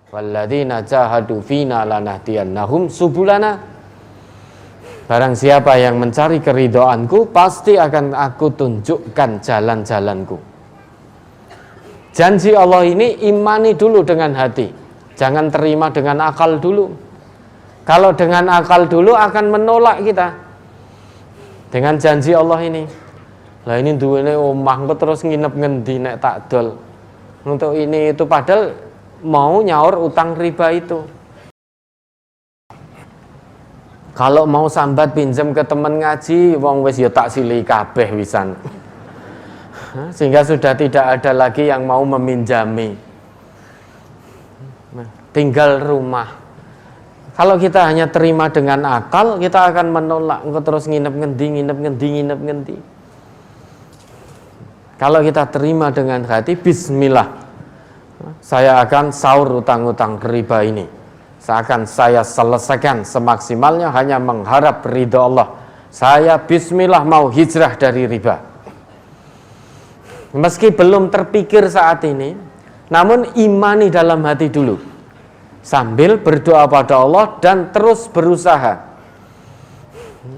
Walladzina jahadu fina lanahdiyannahum subulana. Barang siapa yang mencari keridhoanku, pasti akan aku tunjukkan jalan-jalanku. Janji Allah ini imani dulu dengan hati, jangan terima dengan akal dulu. Kalau dengan akal dulu akan menolak kita dengan janji Allah ini. Lah ini duwene omah terus nginep ngendi nek tak dol. Untuk ini itu padahal mau nyaur utang riba itu. Kalau mau sambat pinjam ke temen ngaji, wong wis ya tak silih kabeh wisan. Sehingga sudah tidak ada lagi yang mau meminjami. Tinggal rumah. Kalau kita hanya terima dengan akal, kita akan menolak. Engkau terus nginep ngendi. Kalau kita terima dengan hati, bismillah, saya akan sahur utang-utang riba ini. Seakan saya selesaikan semaksimalnya hanya mengharap ridho Allah. Saya bismillah mau hijrah dari riba. Meski belum terpikir saat ini, namun imani dalam hati dulu. Sambil berdoa pada Allah dan terus berusaha.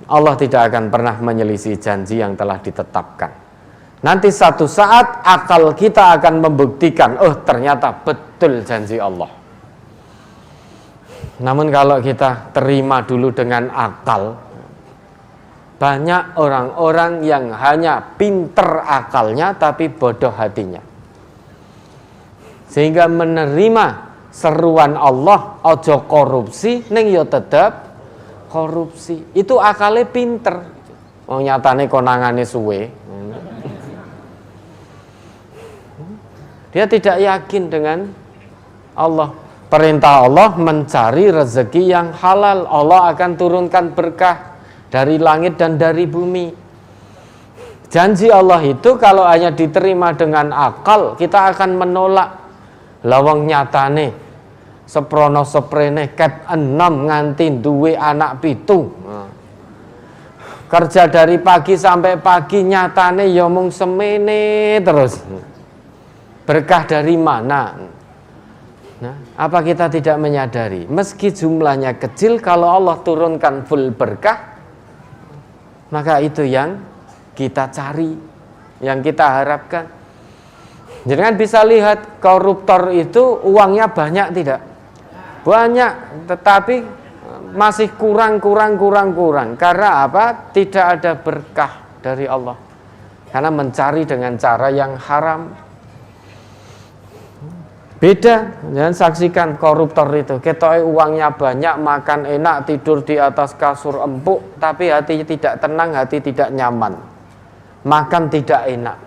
Allah tidak akan pernah menyelisih janji yang telah ditetapkan. Nanti satu saat akal kita akan membuktikan, oh ternyata betul janji Allah. Namun kalau kita terima dulu dengan akal, banyak orang-orang yang hanya pinter akalnya tapi bodoh hatinya. Sehingga menerima seruan Allah, ojo korupsi, ning yo tetep korupsi. Itu akalnya pinter. Oh nyatane konangane suwe. Dia tidak yakin dengan Allah. Perintah Allah mencari rezeki yang halal. Allah akan turunkan berkah dari langit dan dari bumi. Janji Allah itu kalau hanya diterima dengan akal, kita akan menolak. Lawang nyatane seprono seprene ket 6 nganti duwe anak 7. Kerja dari pagi sampai pagi nyatane ya mung semene terus. Berkah dari mana? Nah, apa kita tidak menyadari? Meski jumlahnya kecil, kalau Allah turunkan full berkah, maka itu yang kita cari, yang kita harapkan. Jangan bisa lihat koruptor itu uangnya banyak tidak? Banyak, tetapi masih kurang. Karena apa? Tidak ada berkah dari Allah. Karena mencari dengan cara yang haram. Beda, jangan saksikan koruptor itu. Ketoke uangnya banyak, makan enak, tidur di atas kasur empuk, tapi hati tidak tenang, hati tidak nyaman. Makan tidak enak.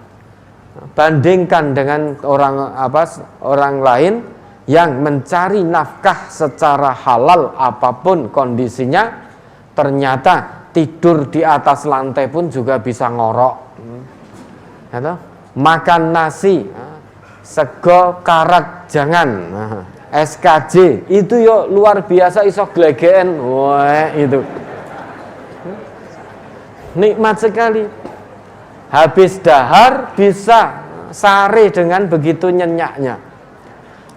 Bandingkan dengan orang lain yang mencari nafkah secara halal apapun kondisinya, ternyata tidur di atas lantai pun juga bisa ngorok. Makan nasi, sego karak jangan, SKJ itu yo luar biasa iso glegeken, wah itu nikmat sekali. Habis dahar bisa sare dengan begitu nyenyaknya.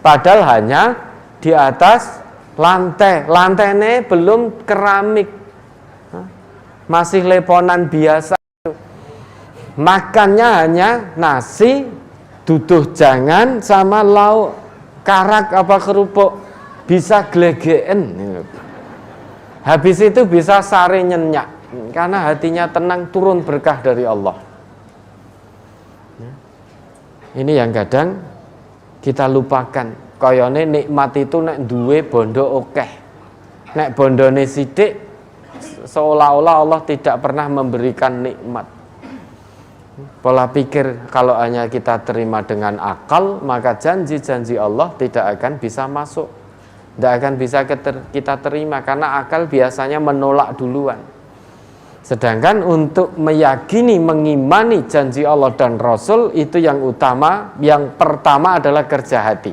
Padahal hanya di atas lantainya belum keramik, masih leponan biasa. Makannya hanya nasi, duduh jangan sama lauk karak apa kerupuk, bisa glegeen. Habis itu bisa sare nyenyak karena hatinya tenang, turun berkah dari Allah. Ini yang kadang kita lupakan. Koyone nikmat itu nek duwe bondo okeh, nek bondone sidik seolah-olah Allah tidak pernah memberikan nikmat. Pola pikir kalau hanya kita terima dengan akal, maka janji-janji Allah tidak akan bisa masuk, tidak akan bisa kita terima, karena akal biasanya menolak duluan. Sedangkan untuk meyakini, mengimani janji Allah dan Rasul, itu yang utama, yang pertama adalah kerja hati.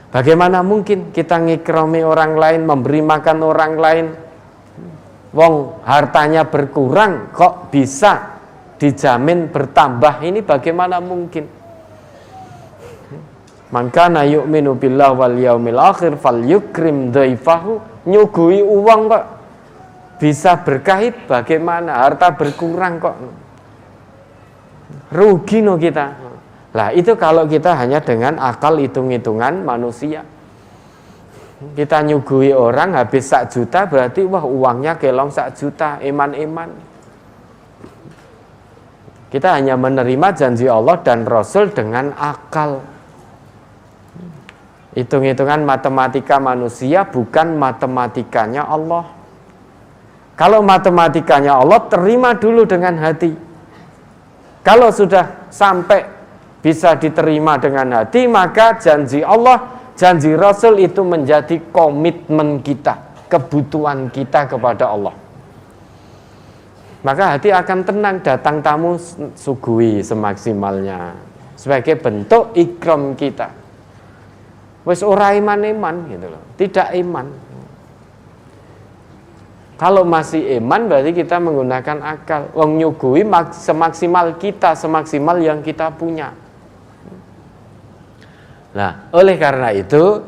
Bagaimana mungkin kita ngikromi orang lain, memberi makan orang lain, wong hartanya berkurang kok bisa dijamin bertambah, ini bagaimana mungkin? Man kana yu'minu billahi wal yaumil akhir falyukrim dhaifahu. Nyugui uang kok bisa berkait, bagaimana harta berkurang kok rugi no kita. Lah itu kalau kita hanya dengan akal hitung-hitungan manusia. Kita nyugui orang habis 1 juta, berarti wah uangnya kelong 1 juta, eman-eman. Kita hanya menerima janji Allah dan Rasul dengan akal. Hitung-hitungan matematika manusia, bukan matematikanya Allah. Kalau matematikanya Allah, terima dulu dengan hati. Kalau sudah sampai bisa diterima dengan hati, maka janji Allah, janji Rasul itu menjadi komitmen kita, kebutuhan kita kepada Allah. Maka hati akan tenang, datang tamu sugui semaksimalnya sebagai bentuk ikram kita. Wes ora iman-iman gitu loh, tidak iman. Kalau masih iman berarti kita menggunakan akal. Wong nyugui semaksimal kita, semaksimal yang kita punya. Nah, oleh karena itu,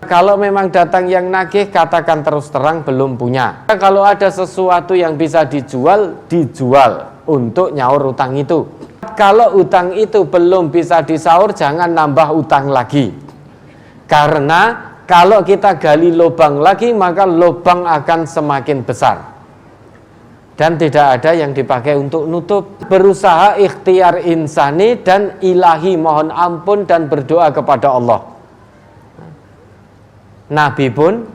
kalau memang datang yang nagih, katakan terus terang belum punya. Kalau ada sesuatu yang bisa dijual, dijual untuk nyaur utang itu. Kalau utang itu belum bisa disaur, jangan nambah utang lagi. Karena kalau kita gali lubang lagi, maka lubang akan semakin besar. Dan tidak ada yang dipakai untuk nutup. Berusaha ikhtiar insani dan ilahi, mohon ampun dan berdoa kepada Allah. Nabi pun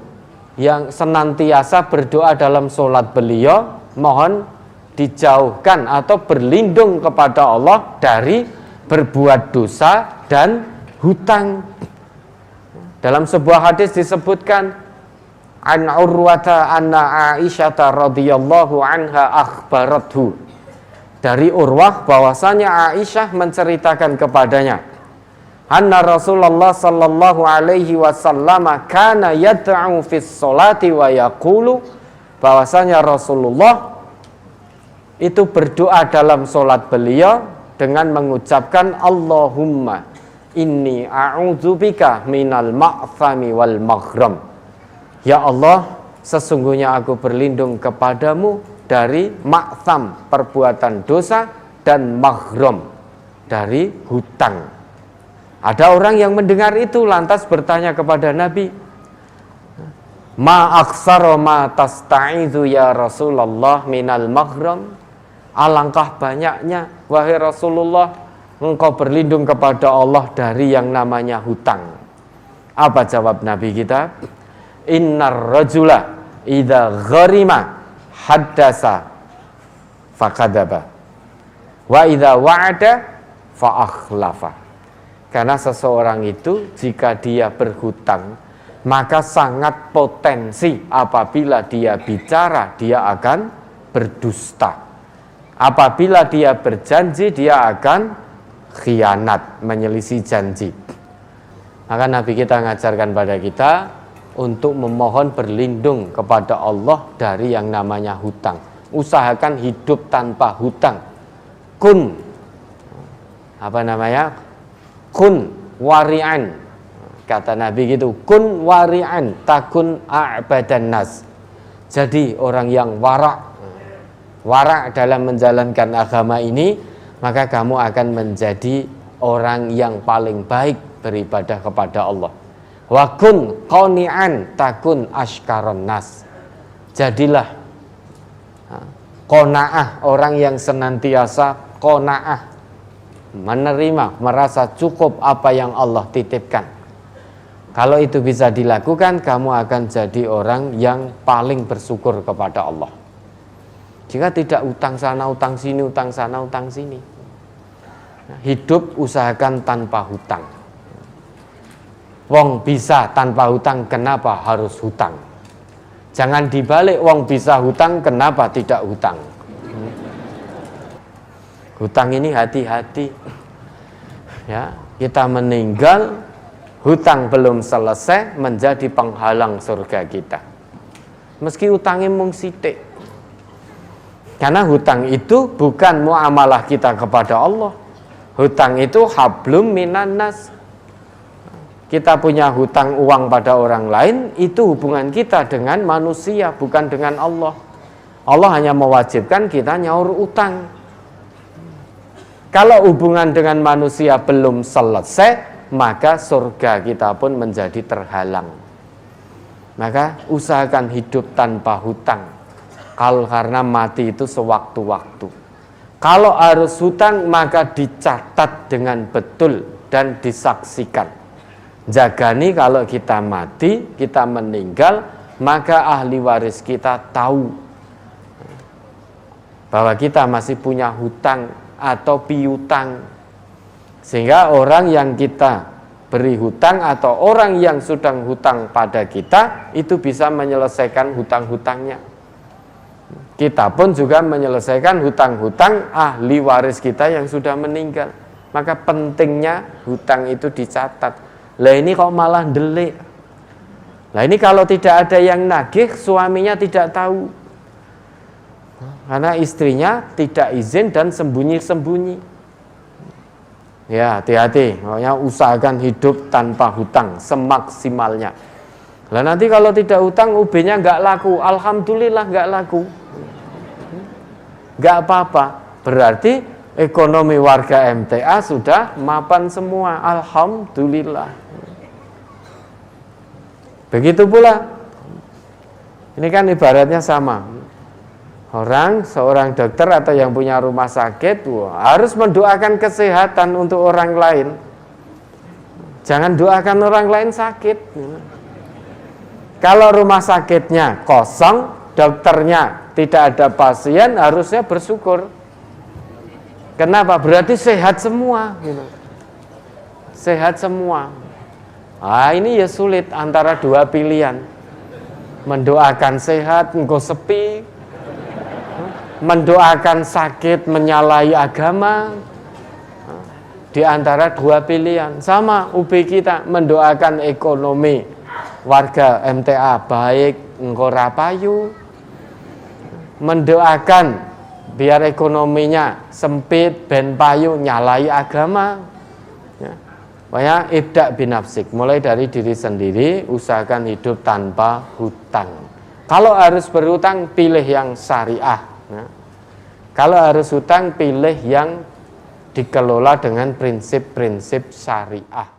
yang senantiasa berdoa dalam sholat beliau, mohon dijauhkan atau berlindung kepada Allah dari berbuat dosa dan hutang. Dalam sebuah hadis disebutkan, an Urwata anna Aisyah radhiyallahu anha akhbarathu. Dari Urwah bahwasanya Aisyah menceritakan kepadanya, anna Rasulullah sallallahu alaihi wasallam kana yad'u fis sholati wa yaqulu, bahwasanya Rasulullah itu berdoa dalam sholat beliau dengan mengucapkan Allahumma inni a'udzubika minal ma'thami wal maghram. Ya Allah, sesungguhnya aku berlindung kepadamu dari ma'tham, perbuatan dosa, dan maghram, dari hutang. Ada orang yang mendengar itu lantas bertanya kepada Nabi, ma aksara ma tasta'idzu ya Rasulullah minal maghram. Alangkah banyaknya wahai Rasulullah engkau berlindung kepada Allah dari yang namanya hutang. Apa jawab Nabi kita? Innar rajula idza gharima haddasa fakadzaba wa idza wa'ada fa akhlafa. Karena seseorang itu jika dia berhutang, maka sangat potensi apabila dia bicara dia akan berdusta. Apabila dia berjanji dia akan khianat, menyelisih janji. Maka Nabi kita mengajarkan pada kita untuk memohon berlindung kepada Allah dari yang namanya hutang. Usahakan hidup tanpa hutang. Kun kun wari'an, kata Nabi gitu, kun wari'an takun a'badan nas. Jadi orang yang warak dalam menjalankan agama ini, maka kamu akan menjadi orang yang paling baik beribadah kepada Allah. Wa kun qani'an takun ashkaron nas. Jadilah qanaah, orang yang senantiasa qanaah, menerima, merasa cukup apa yang Allah titipkan. Kalau itu bisa dilakukan, kamu akan jadi orang yang paling bersyukur kepada Allah. Jika tidak utang sana, utang sini, utang sana, utang sini. Hidup usahakan tanpa hutang. Wong bisa tanpa hutang, kenapa harus hutang? Jangan dibalik, wong bisa hutang, kenapa tidak hutang? Hutang ini hati-hati. Ya, kita meninggal, hutang belum selesai, menjadi penghalang surga kita. Meski hutangnya mung sithik. Karena hutang itu bukan muamalah kita kepada Allah. Hutang itu hablum minan nas, kita punya hutang uang pada orang lain, itu hubungan kita dengan manusia, bukan dengan Allah. Allah hanya mewajibkan kita nyaur utang. Kalau hubungan dengan manusia belum selesai, maka surga kita pun menjadi terhalang. Maka usahakan hidup tanpa hutang. Karena mati itu sewaktu-waktu. Kalau harus hutang, maka dicatat dengan betul dan disaksikan. Jagani kalau kita mati, kita meninggal, maka ahli waris kita tahu bahwa kita masih punya hutang atau piutang. Sehingga orang yang kita beri hutang atau orang yang sedang hutang pada kita, itu bisa menyelesaikan hutang-hutangnya. Kita pun juga menyelesaikan hutang-hutang ahli waris kita yang sudah meninggal. Maka pentingnya hutang itu dicatat. Lah ini kok malah delik. Lah ini kalau tidak ada yang nagih, suaminya tidak tahu. Karena istrinya tidak izin dan sembunyi-sembunyi. Ya, hati-hati. Makanya usahakan hidup tanpa hutang semaksimalnya. Lah nanti kalau tidak hutang, UB-nya nggak laku. Alhamdulillah nggak laku. Nggak apa-apa. Berarti ekonomi warga MTA sudah mapan semua. Alhamdulillah. Begitu pula, ini kan ibaratnya sama. Seorang dokter atau yang punya rumah sakit harus mendoakan kesehatan untuk orang lain. Jangan doakan orang lain sakit. Kalau rumah sakitnya kosong, dokternya tidak ada pasien, harusnya bersyukur. Kenapa? Berarti sehat semua. Sehat semua. Ini ya sulit antara dua pilihan. Mendoakan sehat, engkau sepi. Mendoakan sakit, menyalahi agama. Di antara dua pilihan. Sama UB kita, mendoakan ekonomi warga MTA baik, engkau rapayu. Mendoakan biar ekonominya sempit, ben payu, nyalahi agama. Makanya ibda' binafsik, mulai dari diri sendiri, usahakan hidup tanpa hutang. Kalau harus berhutang, pilih yang syariah. Kalau harus hutang, pilih yang dikelola dengan prinsip-prinsip syariah.